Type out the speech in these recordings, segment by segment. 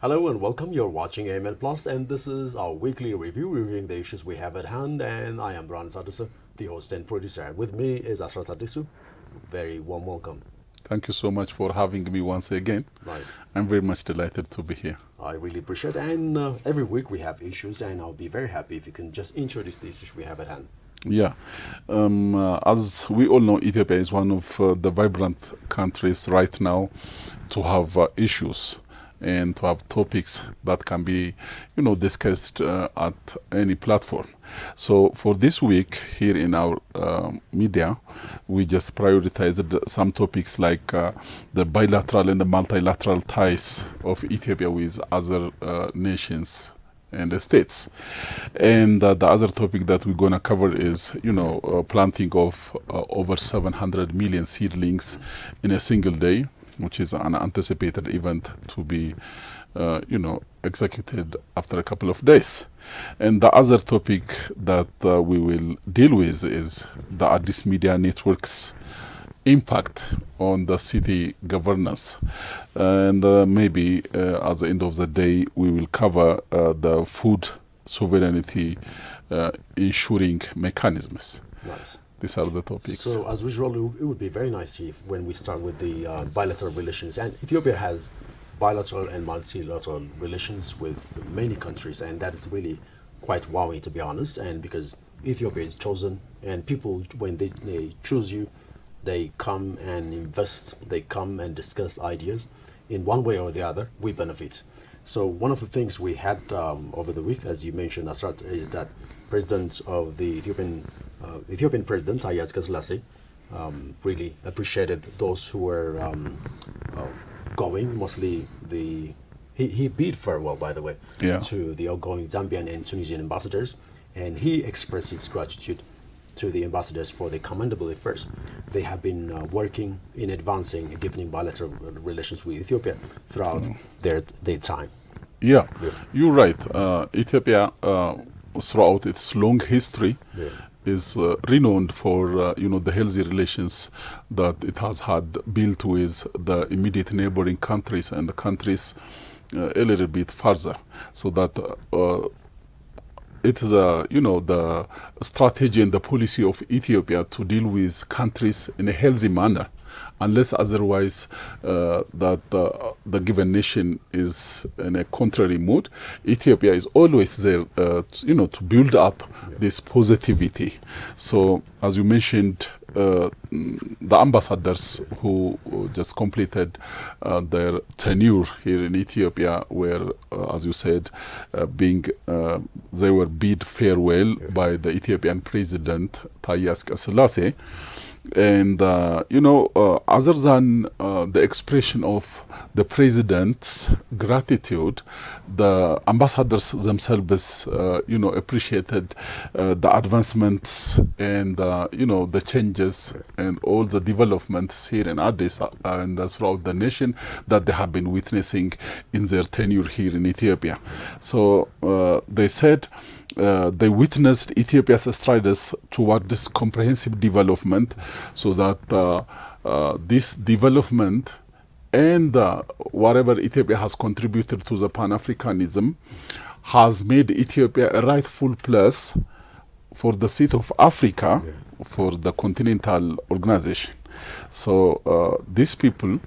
Hello and welcome. You're watching AMN Plus, and this is our weekly review, reviewing the issues we have at hand. And I am Brian Sadisa, the host and producer. And with me is Asrat Sadisu. Very warm welcome. Thank you so much for having me once again. Nice. I'm very much delighted to be here. I really appreciate it. And every week we have issues, and I'll be very happy if you can just introduce the issues we have at hand. Yeah, as we all know, Ethiopia is one of the vibrant countries right now to have issues and to have topics that can be, discussed at any platform. So for this week here in our media, we just prioritized some topics like the bilateral and the multilateral ties of Ethiopia with other nations and the states. And the other topic that we're going to cover is, planting of over 700 million seedlings in a single day, which is an anticipated event to be, executed after a couple of days. And the other topic that we will deal with is the Addis media networks impact on the city governance. And maybe at the end of the day, we will cover the food sovereignty ensuring mechanisms. Nice. These are the topics. So, as usual, it would be very nice if when we start with the bilateral relations. And Ethiopia has bilateral and multilateral relations with many countries, and that is really quite wowing, to be honest. And because Ethiopia is chosen, and people, when they choose you, they come and invest, they come and discuss ideas. In one way or the other, we benefit. So one of the things we had over the week, as you mentioned, Asrat, is that President of the Ethiopian President, Haile Selassie, really appreciated those who were going, mostly he bid farewell, by the way, to the outgoing Zambian and Tunisian ambassadors, and he expressed his gratitude to the ambassadors for the commendable efforts they have been working in advancing and deepening bilateral relations with Ethiopia throughout their time. Yeah, you're right. Ethiopia, throughout its long history, is renowned for the healthy relations that it has had built with the immediate neighboring countries and the countries a little bit further, so that it is the strategy and the policy of Ethiopia to deal with countries in a healthy manner, unless otherwise the given nation is in a contrary mood. Ethiopia is always there, to build up this positivity. So, as you mentioned, the ambassadors who just completed their tenure here in Ethiopia were, as you said, they were bid farewell by the Ethiopian president Haile Selassie. And other than the expression of the president's gratitude, the ambassadors themselves, appreciated the advancements and the changes and all the developments here in Addis and throughout the nation that they have been witnessing in their tenure here in Ethiopia. So they said they witnessed Ethiopia's strides toward this comprehensive development, so that this development and whatever Ethiopia has contributed to the Pan-Africanism has made Ethiopia a rightful place for the seat of Africa for the continental organization. So these people,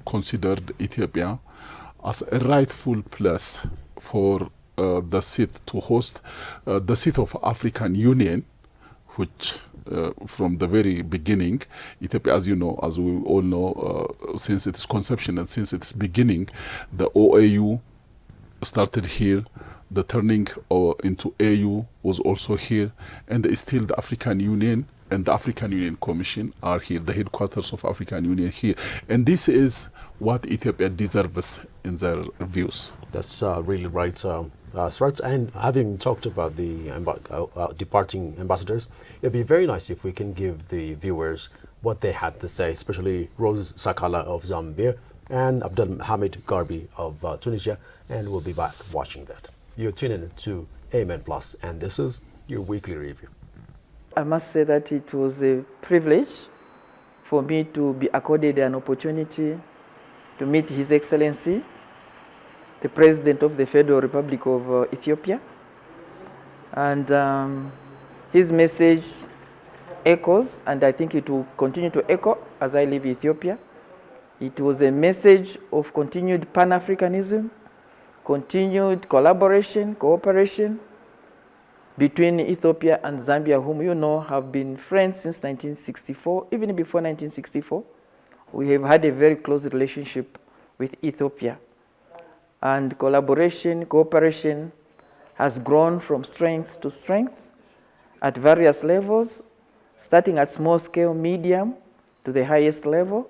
considered Ethiopia as a rightful place for the seat to host the seat of African Union, which from the very beginning, Ethiopia, as we all know, since its conception and since its beginning, the OAU started here. The turning into AU was also here, and still the African Union and the African Union Commission are here, the headquarters of African Union here. And this is what Ethiopia deserves in their views. That's really right. And having talked about the departing ambassadors, it'd be very nice if we can give the viewers what they had to say, especially Rose Sakala of Zambia and Abdel Hamid Garbi of Tunisia, and we'll be back watching that. You're tuning in to AMN Plus, and this is your weekly review. I must say that it was a privilege for me to be accorded an opportunity to meet His Excellency the President of the Federal Republic of Ethiopia. And his message echoes, and I think it will continue to echo as I leave Ethiopia. It was a message of continued Pan-Africanism, continued collaboration, cooperation between Ethiopia and Zambia, whom you know have been friends since 1964. Even before 1964, we have had a very close relationship with Ethiopia. And collaboration, cooperation has grown from strength to strength at various levels, starting at small scale, medium, to the highest level.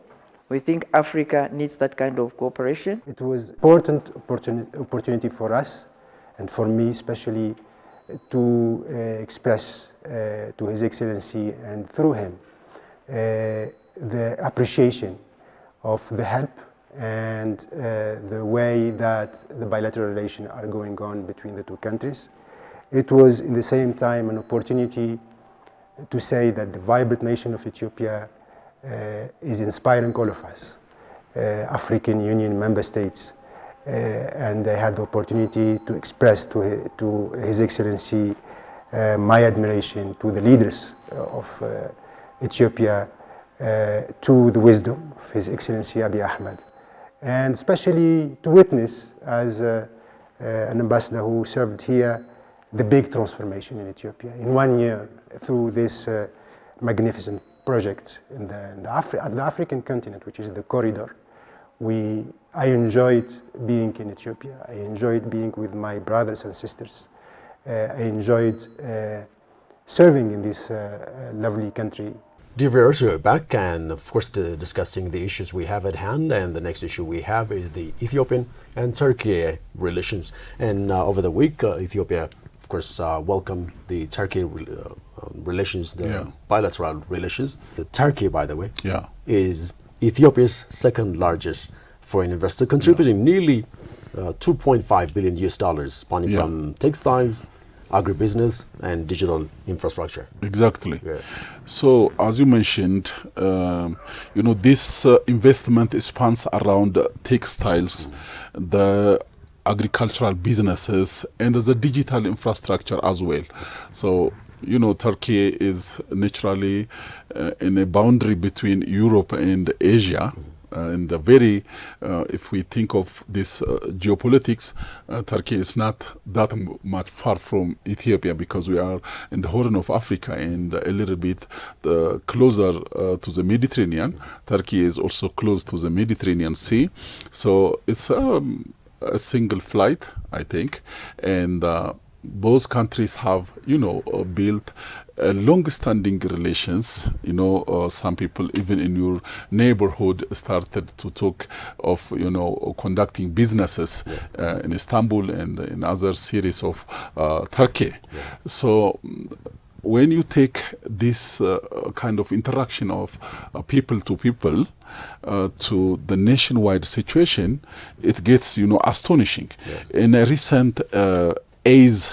We think Africa needs that kind of cooperation. It was an important opportunity for us, and for me especially, to express to His Excellency and through him the appreciation of the help and the way that the bilateral relations are going on between the two countries. It was in the same time an opportunity to say that the vibrant nation of Ethiopia is inspiring all of us, African Union member states, and I had the opportunity to express to His Excellency my admiration to the leaders of Ethiopia, to the wisdom of His Excellency Abiy Ahmed, and especially to witness as an ambassador who served here the big transformation in Ethiopia in 1 year through this magnificent project in the African continent, which is the corridor. I enjoyed being in Ethiopia. I enjoyed being with my brothers and sisters. I enjoyed serving in this lovely country. Dear viewers, we're back and of course discussing the issues we have at hand, and the next issue we have is the Ethiopian and Turkey relations. And over the week, Ethiopia, of course, welcomed the Turkey relations, the bilateral relations. Turkey, by the way, is Ethiopia's second largest foreign investor, contributing nearly $2.5 billion US dollars, spanning from textiles, agribusiness, and digital infrastructure. Exactly. So, as you mentioned, this investment spans around textiles, the agricultural businesses, and the digital infrastructure as well. So, Turkey is naturally in a boundary between Europe and Asia. And if we think of this geopolitics, Turkey is not that much far from Ethiopia, because we are in the Horn of Africa and a little bit closer to the Mediterranean. Turkey is also close to the Mediterranean Sea. So it's a single flight, I think. And both countries have, built long-standing relations. Some people even in your neighborhood started to talk of, conducting businesses in Istanbul and in other cities of Turkey. So when you take this kind of interaction of people to people to the nationwide situation, it gets, astonishing. In a recent ACE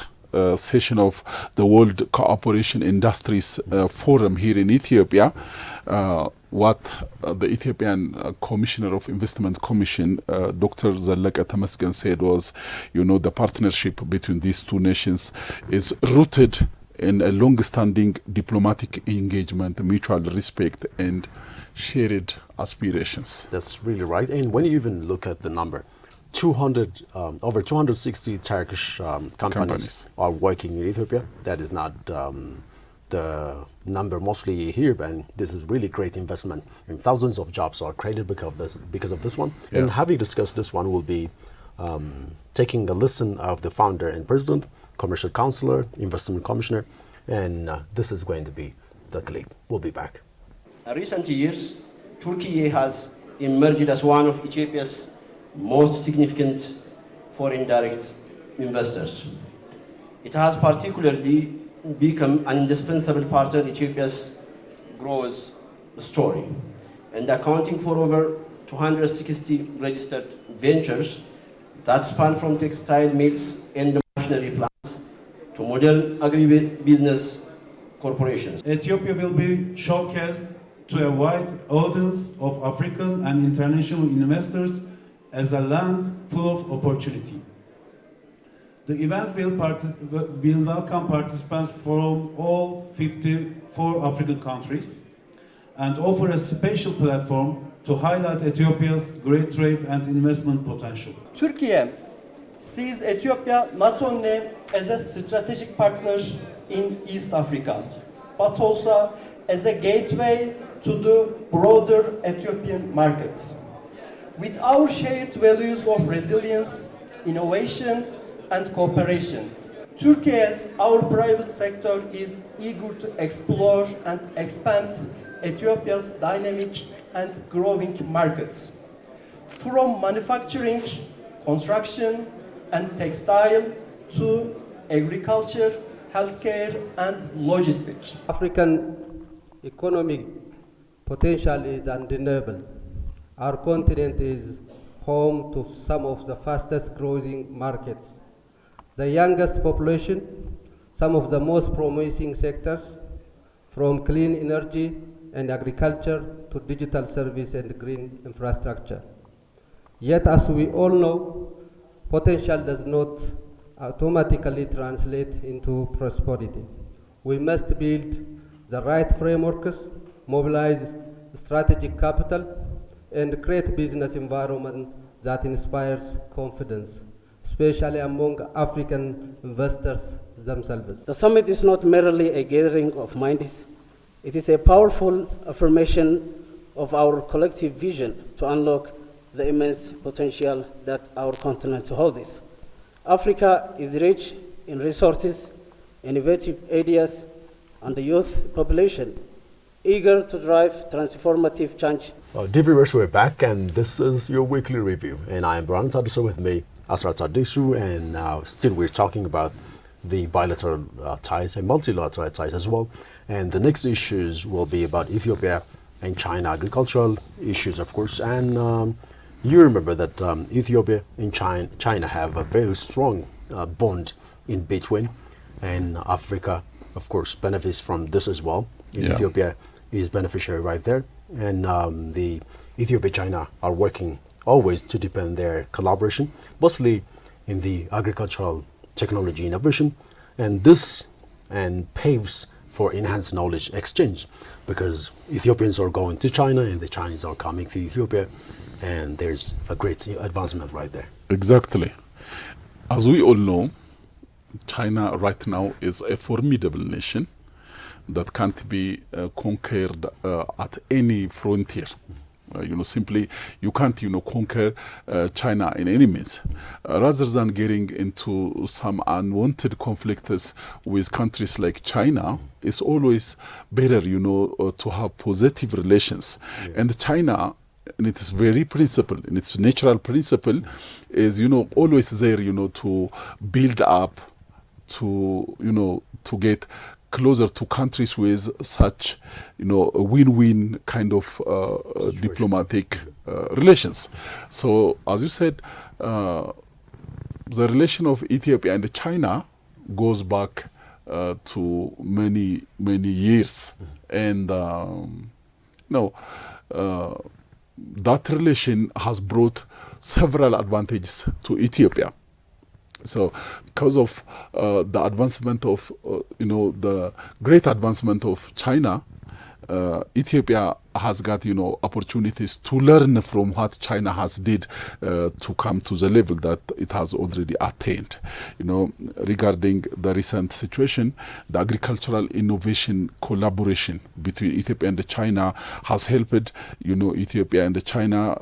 session of the World Cooperation Industries Forum here in Ethiopia, what the Ethiopian Commissioner of Investment Commission, Dr. Zaleka Temasgen, said was, the partnership between these two nations is rooted in a long-standing diplomatic engagement, mutual respect, and shared aspirations. That's really right. And when you even look at the number, over 260 Turkish companies are working in Ethiopia. That is not the number mostly here, and this is really great investment. And thousands of jobs are created because of this one. And having discussed this one, we'll be taking a listen of the founder and president, commercial counselor, investment commissioner, and this is going to be the clip. We'll be back. In recent years, Turkey has emerged as one of Ethiopia's most significant foreign direct investors. It has particularly become an indispensable partner in Ethiopia's growth story, and accounting for over 260 registered ventures that span from textile mills and machinery plants to modern agribusiness corporations. Ethiopia will be showcased to a wide audience of African and international investors as a land full of opportunity. The event will welcome participants from all 54 African countries and offer a special platform to highlight Ethiopia's great trade and investment potential. Turkey sees Ethiopia not only as a strategic partner in East Africa, but also as a gateway to the broader Ethiopian markets. With our shared values of resilience, innovation, and cooperation, Turkey, as our private sector, is eager to explore and expand Ethiopia's dynamic and growing markets. From manufacturing, construction, and textile to agriculture, healthcare, and logistics. African economic potential is undeniable. Our continent is home to some of the fastest growing markets, the youngest population, some of the most promising sectors, from clean energy and agriculture to digital service and green infrastructure. Yet, as we all know, potential does not automatically translate into prosperity. We must build the right frameworks, mobilize strategic capital, and create business environment that inspires confidence, especially among African investors themselves. The summit is not merely a gathering of minds. It is a powerful affirmation of our collective vision to unlock the immense potential that our continent holds. Africa is rich in resources, innovative ideas, and the youth population, eager to drive transformative change. Dear viewers, we're back, and this is your weekly review. And I am Brian Taduso, with me, Asrat Tadisu, and now still we're talking about the bilateral ties and multilateral ties as well. And the next issues will be about Ethiopia and China, agricultural issues, of course. And you remember that Ethiopia and China have a very strong bond in between, and Africa, of course, benefits from this as well. Ethiopia is beneficiary right there, and the Ethiopia-China are working always to deepen their collaboration, mostly in the agricultural technology innovation, and this paves for enhanced knowledge exchange, because Ethiopians are going to China and the Chinese are coming to Ethiopia, and there's a great advancement right there. Exactly. As we all know, China right now is a formidable nation that can't be conquered at any frontier. Simply, you can't, conquer China in any means. Rather than getting into some unwanted conflicts with countries like China, it's always better, to have positive relations. And China, in its very principle, in its natural principle, is, always there, to build up, to get closer to countries with such, a win-win kind of diplomatic relations. So, as you said, the relation of Ethiopia and China goes back to many, many years. And, that relation has brought several advantages to Ethiopia. So, because of the advancement of, the great advancement of China, Ethiopia has got, opportunities to learn from what China has did to come to the level that it has already attained. Regarding the recent situation, the agricultural innovation collaboration between Ethiopia and China has helped, Ethiopia and China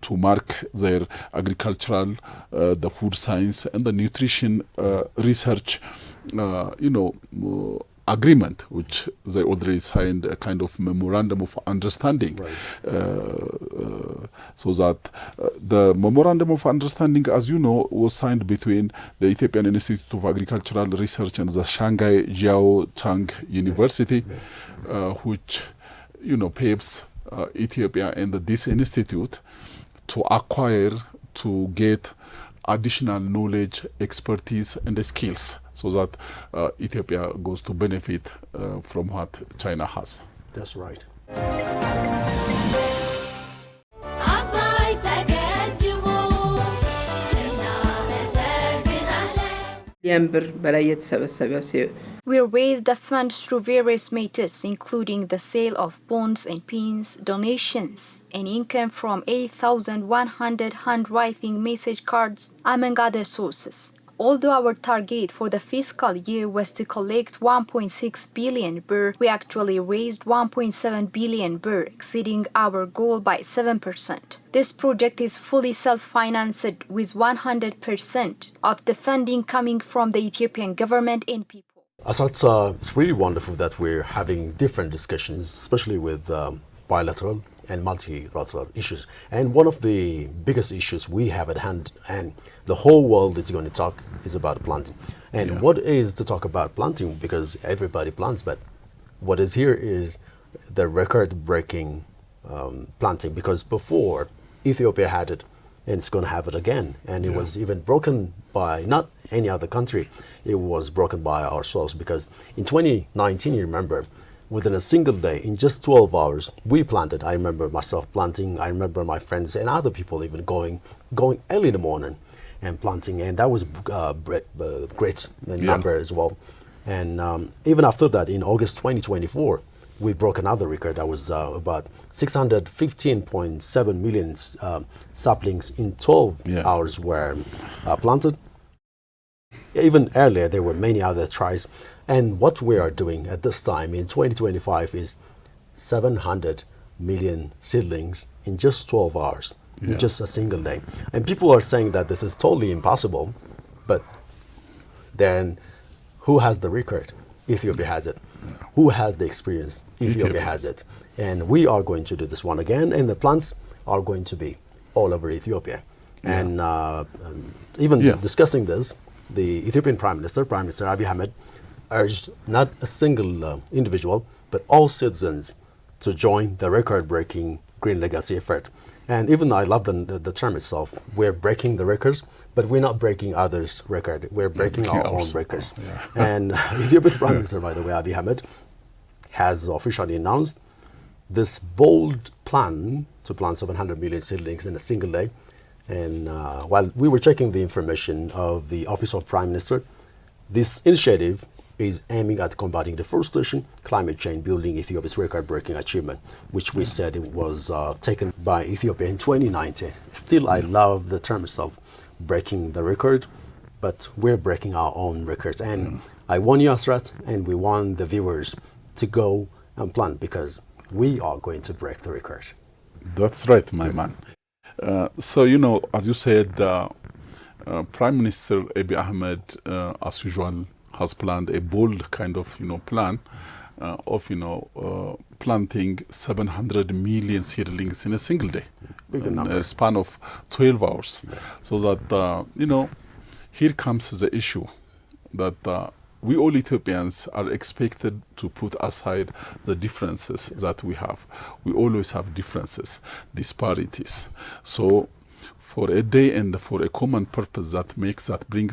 to mark their agricultural, the food science and the nutrition research, agreement, which they already signed a kind of memorandum of understanding. So that the memorandum of understanding, as you know, was signed between the Ethiopian Institute of Agricultural Research and the Shanghai Jiao Tang University, which, paves Ethiopia and this institute to acquire, to get additional knowledge, expertise, and skills, so that Ethiopia goes to benefit from what China has. That's right. We raised the funds through various methods, including the sale of bonds and pins, donations, and income from 8,100 handwriting message cards, among other sources. Although our target for the fiscal year was to collect 1.6 billion birr, we actually raised 1.7 billion birr, exceeding our goal by 7%. This project is fully self-financed, with 100% of the funding coming from the Ethiopian government and people. Asad, it's really wonderful that we're having different discussions, especially with bilateral and multilateral issues. And one of the biggest issues we have at hand, and the whole world is going to talk, is about planting. And what is to talk about planting? Because everybody plants, but what is here is the record-breaking planting. Because before, Ethiopia had it, and it's going to have it again. And it was even broken by not any other country. It was broken by ourselves, because in 2019, you remember, within a single day, in just 12 hours, we planted. I remember myself planting. I remember my friends and other people even going early in the morning and planting. And that was great number as well. And even after that, in August 2024, we broke another record. That was about 615.7 million saplings in 12 hours were planted. Even earlier, there were many other tries. And what we are doing at this time in 2025 is 700 million seedlings in just 12 hours, in just a single day. And people are saying that this is totally impossible, but then who has the record? Ethiopia has it. Who has the experience? Ethiopia has it. And we are going to do this one again, and the plants are going to be all over Ethiopia. And even discussing this, the Ethiopian Prime Minister Abiy Ahmed, urged not a single individual, but all citizens to join the record-breaking Green Legacy effort. And even I love the term itself. We're breaking the records, but we're not breaking others' record. We're breaking our own records. And Ethiopia's Prime Minister, by the way, Abiy Ahmed, has officially announced this bold plan to plant 700 million seedlings in a single day. And while we were checking the information of the Office of Prime Minister, this initiative is aiming at combating deforestation, climate change, building Ethiopia's record-breaking achievement, which we said it was taken by Ethiopia in 2019. Still, I love the term itself, breaking the record, but we're breaking our own records. And I want you, Asrat, and we want the viewers to go and plant, because we are going to break the record. That's right, my man. So, you know, as you said, Prime Minister Abiy Ahmed, as usual, has planned a bold kind of, plan of, planting 700 million seedlings in a single day, in a span of 12 hours. So that, here comes the issue that we all Ethiopians are expected to put aside the differences that we have. We always have differences, disparities. So for a day and for a common purpose that brings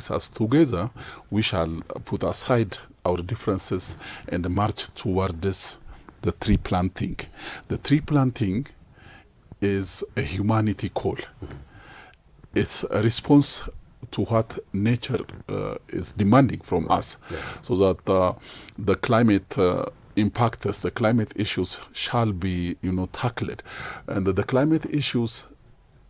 us together, we shall put aside our differences and march towards the tree planting. The tree planting is a humanity call. It's a response to what nature is demanding from us, so that the climate impacts, the climate issues shall be, tackled. And the climate issues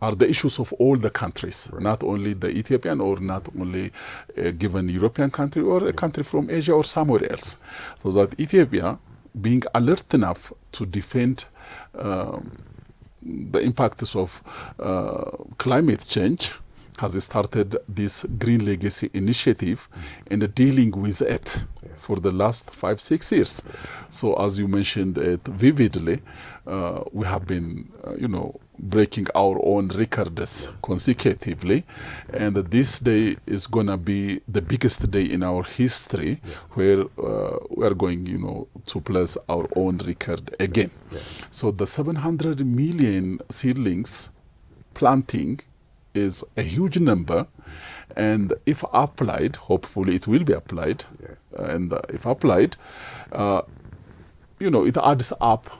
are the issues of all the countries, not only the Ethiopian or not only a given European country or a country from Asia or somewhere else. So that Ethiopia, being alert enough to defend the impacts of climate change, has started this Green Legacy initiative and dealing with it for the last 5-6 years. So as you mentioned it vividly, we have been, breaking our own records consecutively, and this day is going to be the biggest day in our history where we are going, to place our own record again. So the 700 million seedlings planting is a huge number, and if applied, hopefully it will be applied, and if applied, it adds up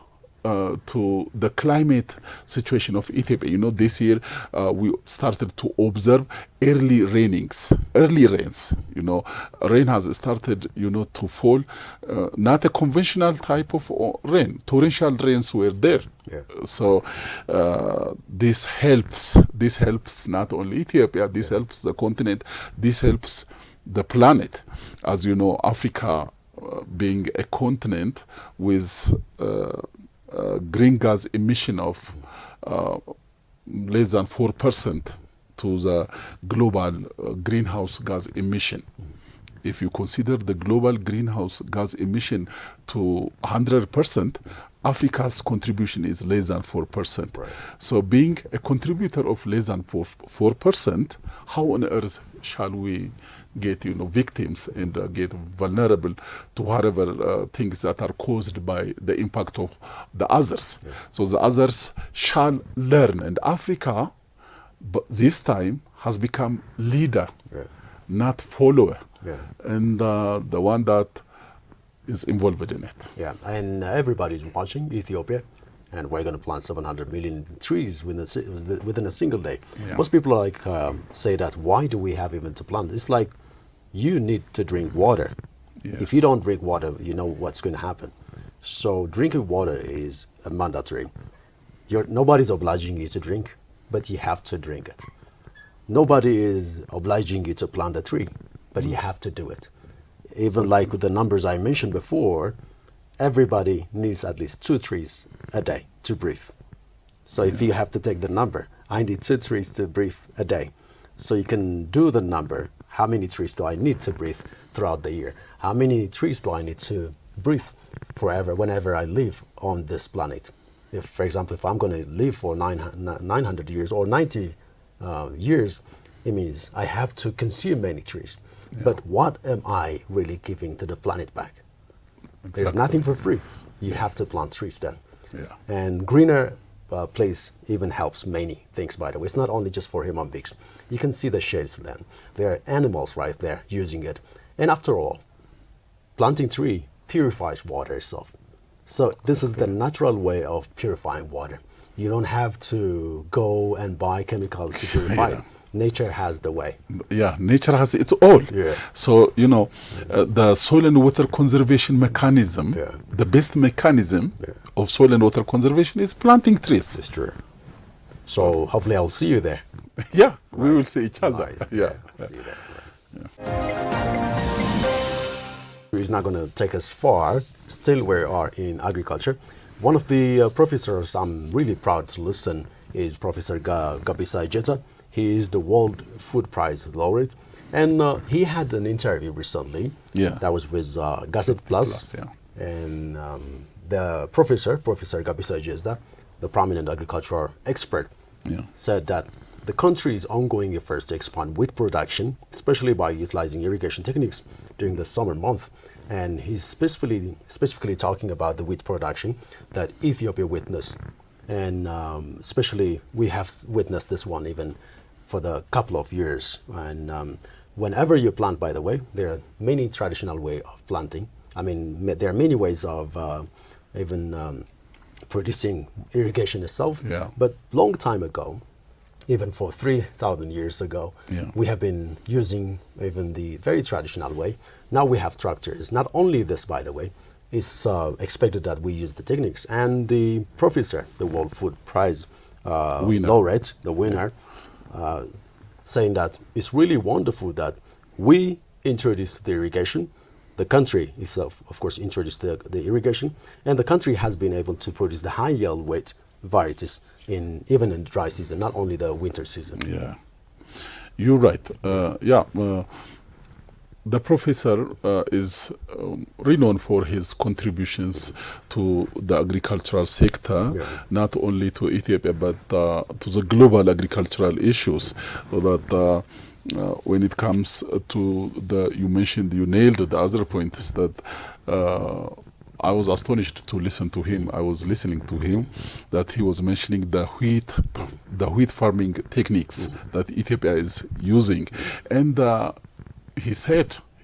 to the climate situation of Ethiopia. You know, this year we started to observe early rains. You know, rain has started, you know, to fall. Not a conventional type of rain. Torrential rains were there. Yeah. So this helps. This helps not only Ethiopia. This helps the continent. This helps the planet. As you know, Africa being a continent with green gas emission of less than 4% to the global greenhouse gas emission. If you consider the global greenhouse gas emission to 100%, Africa's contribution is less than 4%. Right. So being a contributor of less than 4%, how on earth shall we get, you know, victims and get vulnerable to whatever things that are caused by the impact of the others? Yeah. So the others shall learn, and Africa, but this time, has become leader, Yeah. not follower, Yeah. and the one that is involved in it. Yeah, and everybody's watching Ethiopia, and we're going to plant 700 million trees within a single day. Yeah. Most people say that, why do we have even to plant? It's like, you need to drink water. Yes. If you don't drink water, you know what's going to happen. So drinking water is a mandatory. Nobody's obliging you to drink, but you have to drink it. Nobody is obliging you to plant a tree, but you have to do it. Even like with the numbers I mentioned before, everybody needs at least 2 trees a day to breathe. So if you have to take the number, I need 2 trees to breathe a day. So you can do the number. How many trees do I need to breathe throughout the year? How many trees do I need to breathe forever, whenever I live on this planet? If, for example, if I'm going to live for 900 years or 90 years, it means I have to consume many trees. Yeah. But what am I really giving to the planet back? Exactly. There's nothing for free. You have to plant trees then. Yeah. And greener place even helps many things, by the way. It's not only just for human beings. You can see the shades then. There are animals right there using it. And after all, planting tree purifies water itself. So this is the natural way of purifying water. You don't have to go and buy chemicals to purify it. Nature has the way. Yeah, nature has it all. Yeah. So, you know, the soil and water conservation mechanism, Yeah. the best mechanism Yeah. of soil and water conservation is planting trees. It's true. So hopefully I'll see you there. Yeah, we will see each other. Nice. Yeah. See you there. It's not going to take us far. Still, we are in agriculture. One of the professors I'm really proud to listen is Professor Gabisa Jeta. He is the World Food Prize laureate, and he had an interview recently. Yeah. That was with Gazette Plus. Yeah. And the Professor Gabisa Jeta, the prominent agricultural expert, Yeah. said that the country's ongoing efforts to expand wheat production, especially by utilizing irrigation techniques during the summer month. And he's specifically talking about the wheat production that Ethiopia witnessed. And especially we have witnessed this one even for the couple of years. And whenever you plant, by the way, there are many traditional ways of planting. I mean, there are many ways of even producing irrigation itself. Yeah. But long time ago, even for 3,000 years ago, Yeah. we have been using even the very traditional way. Now we have tractors. Not only this, by the way, it's expected that we use the techniques. And the professor, the World Food Prize laureate, the winner, saying that it's really wonderful that we introduced the irrigation. The country itself, of course, introduced the irrigation, and the country has been able to produce the high yield wheat varieties even in dry season, not only the winter season. Yeah, you're right. The professor is renowned for his contributions to the agricultural sector, Yeah. not only to Ethiopia, but to the global agricultural issues. So that when it comes to you nailed the other points that I was astonished to listen to him. I was listening to him that he was mentioning the wheat farming techniques that Ethiopia is using, and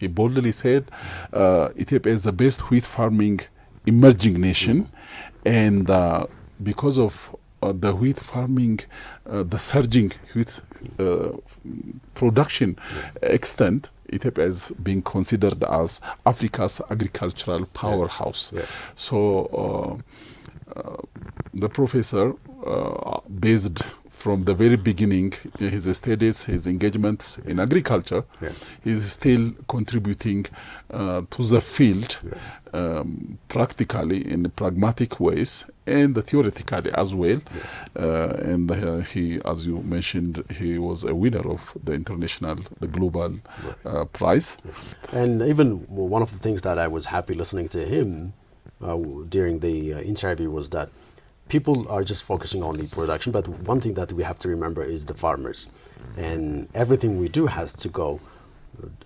he boldly said, Ethiopia is the best wheat farming emerging nation, And because of the wheat farming, the surging wheat production extent, Ethiopia is being considered as Africa's agricultural powerhouse. So the professor, based from the very beginning, his studies, his engagements in agriculture, is still contributing to the field practically in pragmatic ways and theoretically as well. And he, as you mentioned, he was a winner of the global prize. And even one of the things that I was happy listening to him during the interview was that people are just focusing on the production, but one thing that we have to remember is the farmers. And everything we do has to go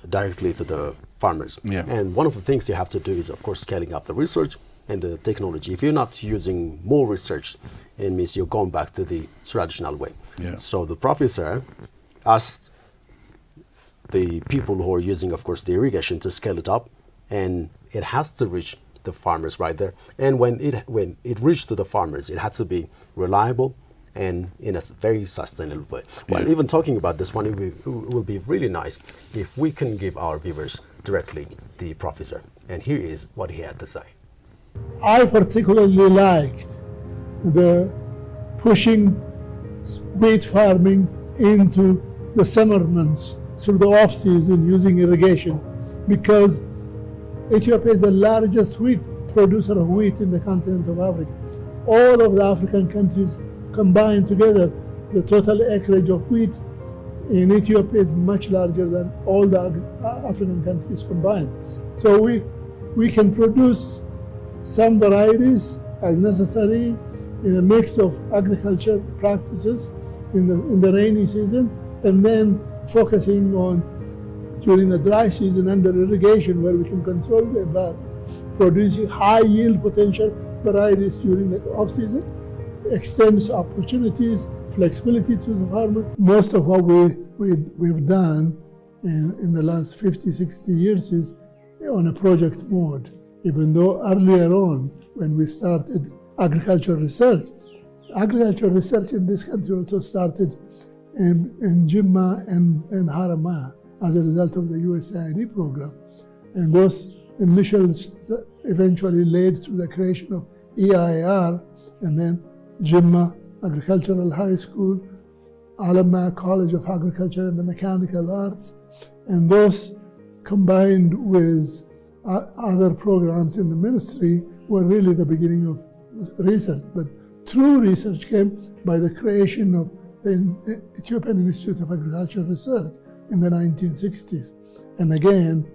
directly to the farmers. And one of the things you have to do is, of course, scaling up the research and the technology. If you're not using more research, it means you're going back to the traditional way. So the professor asked the people who are using, of course, the irrigation to scale it up, and it has to reach the farmers right there. And when it reached to the farmers, it had to be reliable and in a very sustainable way. Well, even talking about this one, it will be really nice if we can give our viewers directly the professor. And here is what he had to say. I particularly liked the pushing wheat farming into the summer months through the off-season using irrigation, because Ethiopia is the largest wheat producer of wheat in the continent of Africa. All of the African countries combined together, the total acreage of wheat in Ethiopia is much larger than all the African countries combined. So we can produce some varieties as necessary in a mix of agriculture practices in the rainy season, and then focusing on during the dry season under irrigation, where we can control the environment, producing high yield potential varieties during the off season, extends opportunities, flexibility to the farmer. Most of what we've done in the last 50, 60 years is on a project mode, even though earlier on, when we started agricultural research in this country also started in Jimma and Haramaya as a result of the USAID program. And those initials eventually led to the creation of EIR, and then Jimma Agricultural High School, Haramaya College of Agriculture and the Mechanical Arts, and those combined with other programs in the ministry were really the beginning of research. But true research came by the creation of the Ethiopian Institute of Agricultural Research in the 1960s. And again,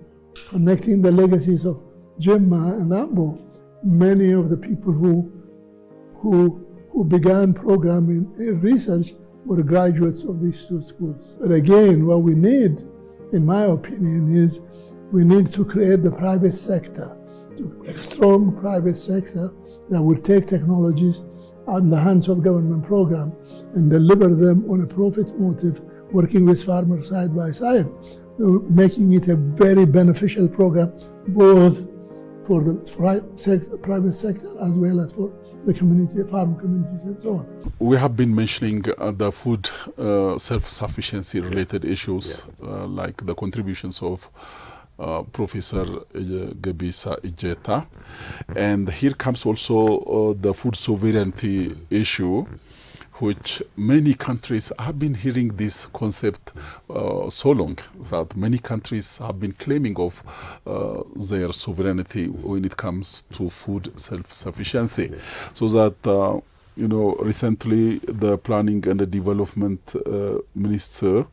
connecting the legacies of Jimma and Ambo, many of the people who began programming research were graduates of these two schools. But again, what we need, in my opinion, is we need to create the private sector, a strong private sector that will take technologies out in the hands of government program and deliver them on a profit motive, working with farmers side by side, making it a very beneficial program, both for the private sector as well as for the community, farm communities and so on. We have been mentioning the food self-sufficiency related issues, like the contributions of Professor Gebisa Ijeta. And here comes also the food sovereignty issue, which many countries have been hearing this concept so long that many countries have been claiming of their sovereignty when it comes to food self-sufficiency. So that, recently the Planning and the Development Minister,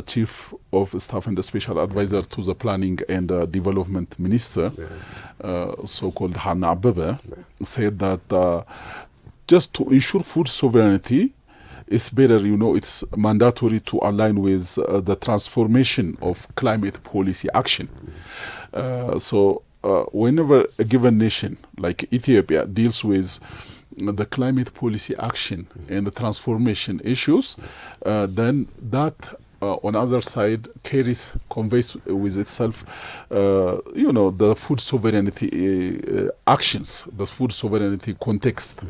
Chief of Staff and the Special Advisor to the Planning and Development Minister, so-called Hannah Abebe, said that just to ensure food sovereignty, it's better, it's mandatory to align with the transformation of climate policy action. So whenever a given nation like Ethiopia deals with the climate policy action and the transformation issues, then that on the other side, conveys with itself, the food sovereignty actions, the food sovereignty context.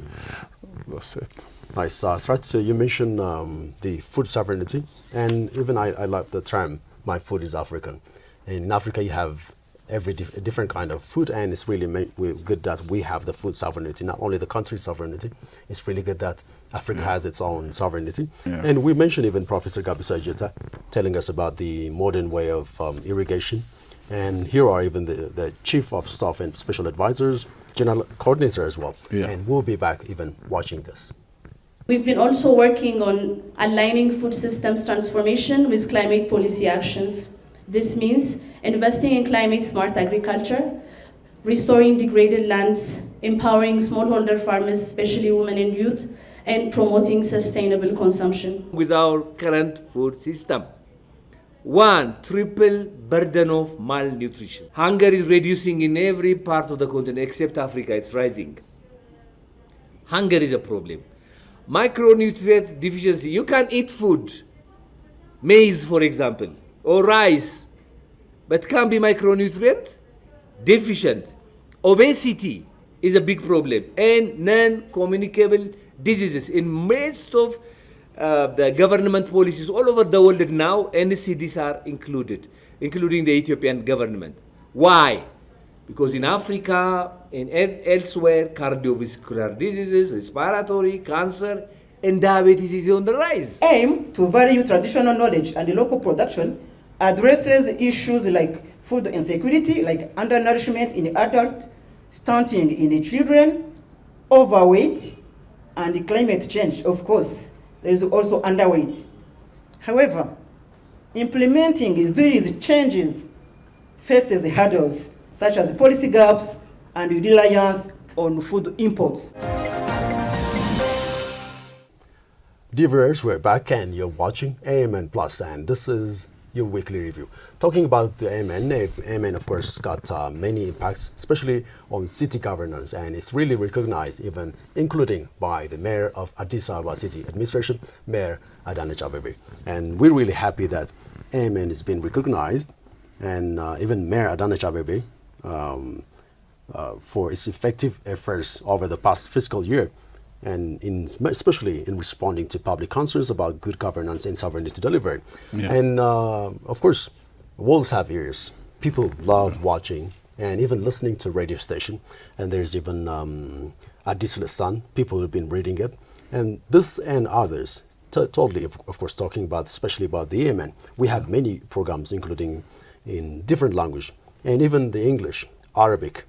That's it. Nice. Srat, you mentioned the food sovereignty, and even I like the term, my food is African. In Africa, you have every different kind of food, and it's really good that we have the food sovereignty, not only the country sovereignty. It's really good that Africa has its own sovereignty. Yeah. And we mentioned even Professor Gabisa Jeta telling us about the modern way of irrigation. And here are even the chief of staff and special advisors, general coordinator as well. Yeah. And we'll be back even watching this. We've been also working on aligning food systems transformation with climate policy actions. This means investing in climate-smart agriculture, restoring degraded lands, empowering smallholder farmers, especially women and youth, and promoting sustainable consumption. With our current food system, one, triple burden of malnutrition. Hunger is reducing in every part of the continent except Africa, it's rising. Hunger is a problem. Micronutrient deficiency, you can eat food, maize for example, or rice, but can't be micronutrient deficient. Obesity is a big problem, and non-communicable diseases. In most of the government policies all over the world now, NCDs are included, including the Ethiopian government. Why? Because in Africa and elsewhere, cardiovascular diseases, respiratory, cancer, and diabetes is on the rise. Aim to value traditional knowledge and local production addresses issues like food insecurity, like undernourishment in adults, stunting in children, overweight, and climate change. Of course, there is also underweight. However, implementing these changes faces hurdles such as policy gaps and reliance on food imports. Dear viewers, we're back and you're watching AMN Plus, and this is your weekly review. Talking about the AMN of course got many impacts, especially on city governance, and it's really recognized even including by the mayor of Addis Ababa City Administration, Mayor Adanej Abeebe. And we're really happy that AMN has been recognized, and even Mayor Adanej Abeebe for its effective efforts over the past fiscal year, and especially in responding to public concerns about good governance and sovereignty delivery. Yeah. And of course, wolves have ears. People love watching and even listening to radio station. And there's even Addis Sun, people who've been reading it. And this and others, totally, of course, talking about, especially about the AMN. We have many programs, including in different language, and even the English, Arabic,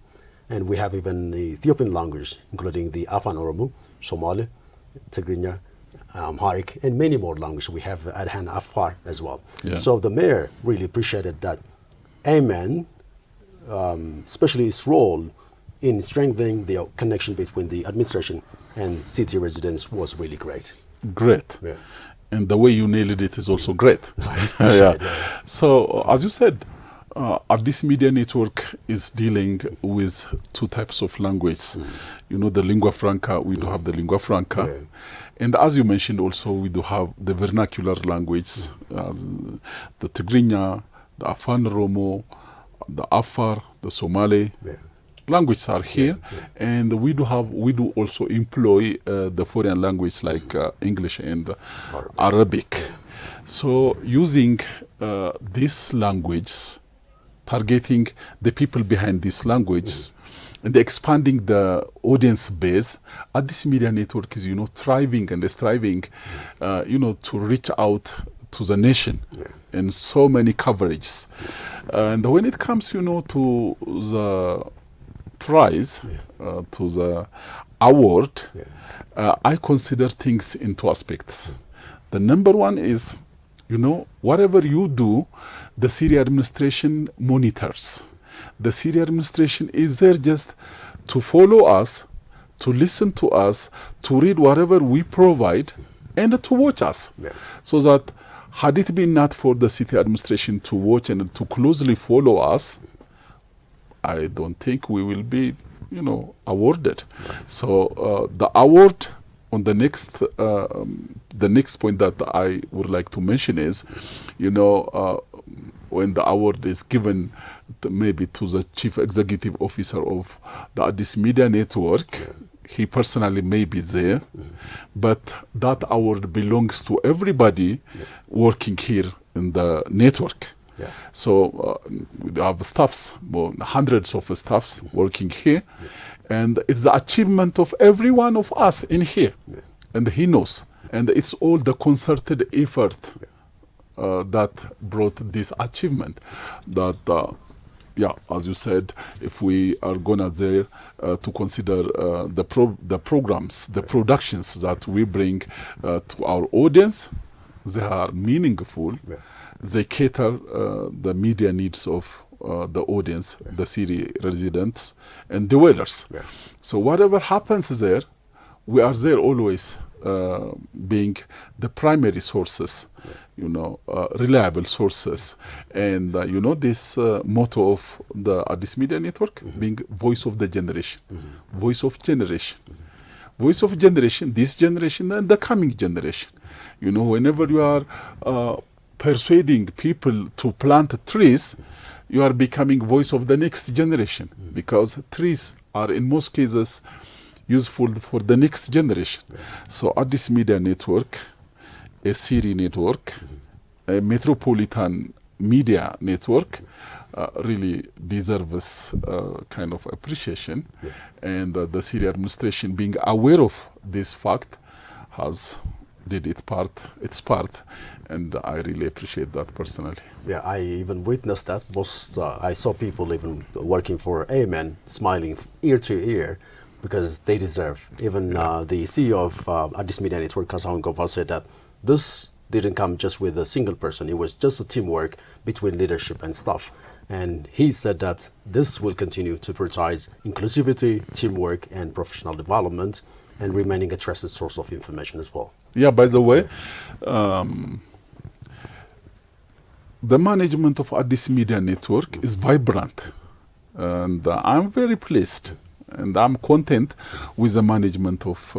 and we have even the Ethiopian language, including the Afan Oromo, Somali, Tigrinya, Amharic, and many more languages. We have Adhan Afar as well. Yeah. So the mayor really appreciated that AMN, especially its role in strengthening the connection between the administration and city residents, was really great. Great. Yeah. And the way you nailed it is also great. Yeah. So, as you said, Addis Media Network is dealing with two types of language. You know, the lingua franca, we do have the lingua franca. Yeah. And as you mentioned also, we do have the vernacular language, the Tigrinya, the Afan Oromo, the Afar, the Somali. Yeah. Languages are here, and we do also employ the foreign language like English and Arabic. So using this language, targeting the people behind this language, and expanding the audience base, Addis Media Network is, thriving and striving, to reach out to the nation in so many coverages. And when it comes, to the prize, to the award, I consider things in two aspects. The number one is, whatever you do, the Syria administration monitors. The Syria administration is there just to follow us, to listen to us, to read whatever we provide, and to watch us. Yeah. So that had it been not for the city administration to watch and to closely follow us, I don't think we will be, awarded. So the award on the next point that I would like to mention is, when the award is given maybe to the chief executive officer of the Addis Media Network, he personally may be there, but that award belongs to everybody working here in the network. Yeah. So we have staffs, hundreds of staffs working here, and it's the achievement of every one of us in here, and he knows. And it's all the concerted effort that brought this achievement. That, as you said, if we are gonna there to consider the programs, the productions that we bring to our audience, they are meaningful. Yeah. They cater the media needs of the audience, the city residents and dwellers. Yeah. So whatever happens there, we are there always being the primary sources, reliable sources. And this motto of the Addis Media Network being voice of the generation, voice of generation, voice of generation, this generation and the coming generation. Whenever you are persuading people to plant trees, you are becoming voice of the next generation, because trees are in most cases useful for the next generation. So Addis Media Network, a city network, a metropolitan media network, really deserves kind of appreciation. And the city administration, being aware of this fact, has did its part, and I really appreciate that personally. Yeah, I even witnessed that. I saw people even working for AMN smiling ear to ear because they deserve. Even the CEO of Addis Media Network, Kasaun Gova, said that this didn't come just with a single person. It was just a teamwork between leadership and staff. And he said that this will continue to prioritize inclusivity, teamwork, and professional development, and remaining a trusted source of information as well. Yeah, by the way, the management of Addis Media Network is vibrant, and I'm very pleased, and I'm content with the management of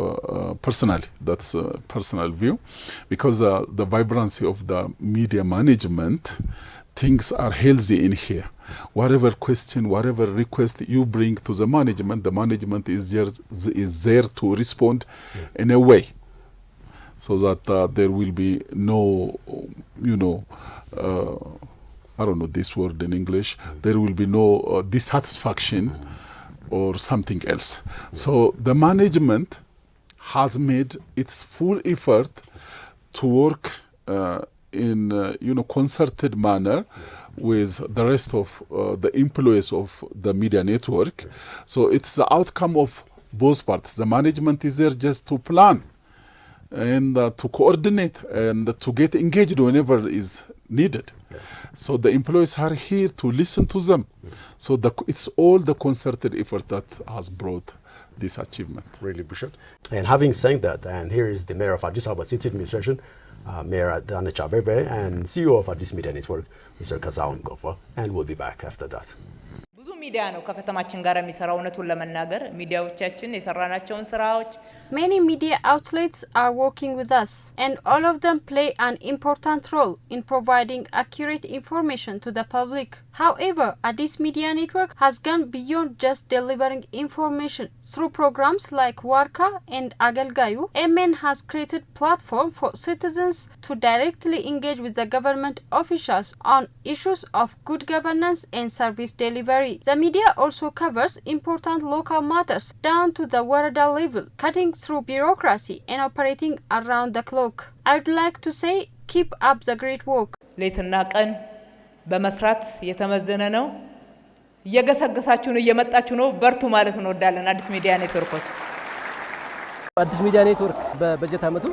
personally. That's a personal view, because the vibrancy of the media management, things are healthy in here. Whatever question, whatever request you bring to the management is there to respond in a way, so that there will be no, I don't know this word in English, there will be no dissatisfaction or something else. So the management has made its full effort to work in concerted manner with the rest of the employees of the media network. So it's the outcome of both parts. The management is there just to plan and to coordinate and to get engaged whenever is needed. So the employees are here to listen to them. So it's all the concerted effort that has brought this achievement. Really appreciate. And having said that, and here is the mayor of Addis Ababa City Administration, Mayor Addis Ababa, and CEO of Addis Media Network, Mr. Kasaun Gova, and we'll be back after that. ብዙ ሚዲያ ነው ከከተማችን ጋር የሚሰራው እውነቱን ለመናገር ሚዲያዎቻችን የሰራናቸውን ስራዎች Many media outlets are working with us, and all of them play an important role in providing accurate information to the public. However, Addis Media Network has gone beyond just delivering information. Through programs like Warka and Agelgayu, AMN has created platform for citizens to directly engage with the government officials on issues of good governance and service delivery. The media also covers important local matters down to the Warada level, cutting through bureaucracy and operating around the clock. I would like to say, keep up the great work. ሌትና ቀን በመስራት የተመዘነ ነው። እየገሰገሳችሁ ነው፣ እየመጣችሁ ነው፣ በርቱ ማለት ነው። ወዳለን አዲስ ሚዲያ ኔትወርኮች አዲስ ሚዲያ ኔትወርክ በበጀት ዓመቱ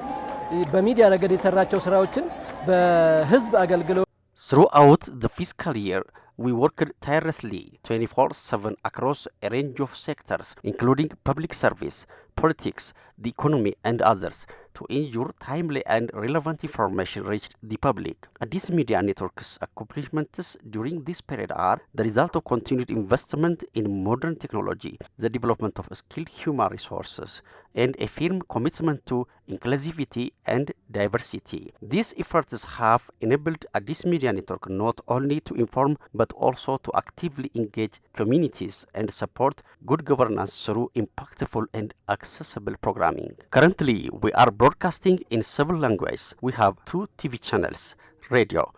በሚዲያ ረገድ የሰራቸው ስራዎችን በህዝብ አገልግሎት Throughout the fiscal year, we worked tirelessly 24/7 across a range of sectors, including public service, politics, the economy, and others to ensure timely and relevant information reached the public. Addis Media Network's accomplishments during this period are the result of continued investment in modern technology, the development of skilled human resources, and a firm commitment to inclusivity and diversity. These efforts have enabled Addis Media Network not only to inform but also to actively engage communities and support good governance through impactful and accessible programming. Currently, we are broadcasting in several languages. We have 2 TV channels, radio,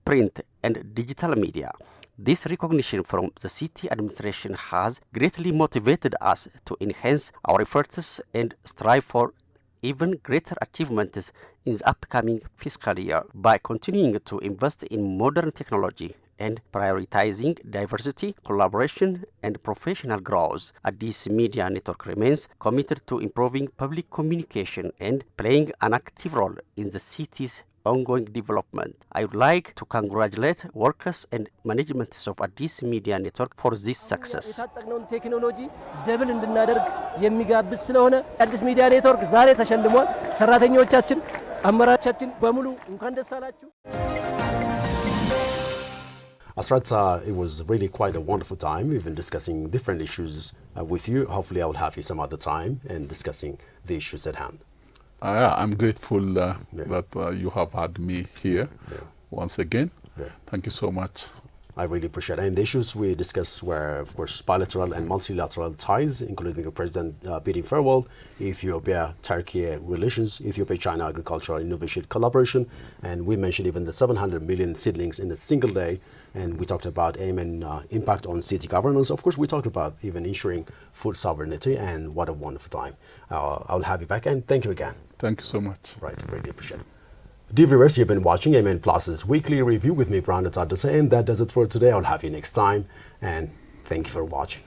print, and digital media. This recognition from the city administration has greatly motivated us to enhance our efforts and strive for even greater achievements in the upcoming fiscal year by continuing to invest in modern technology and prioritizing diversity, collaboration, and professional growth. Addis Media Network remains committed to improving public communication and playing an active role in the city's ongoing development. I would like to congratulate workers and management of Addis Media Network for this success. የታጠቅነውን ቴክኖሎጂ ደብል እንድናደርግ የሚጋብዝ ስለሆነ አዲስ ሚዲያ ኔትወርክ ዛሬ ተሸልሟል። ሰራተኞቻችን፣ አመራሮቻችን በሙሉ እንኳን ደስ አላችሁ። Asrat, it was really quite a wonderful time, even discussing different issues with you. Hopefully I will have you some other time and discussing the issues at hand. I'm grateful that you have had me here once again. Thank you so much. I really appreciate it. And the issues we discussed were, of course, bilateral and multilateral ties, including the President bidding farewell, Ethiopia-Turkey relations, Ethiopia-China agricultural innovation collaboration, and we mentioned even the 700 million seedlings in a single day, and we talked about AMN impact on city governance. Of course, we talked about even ensuring food sovereignty, and what a wonderful time. I'll have you back, and thank you again. Thank you so much. Right, really appreciate it. Dear viewers, you've been watching AMN Plus's weekly review with me, Brandon Addis, and that does it for today. I'll have you next time, and thank you for watching.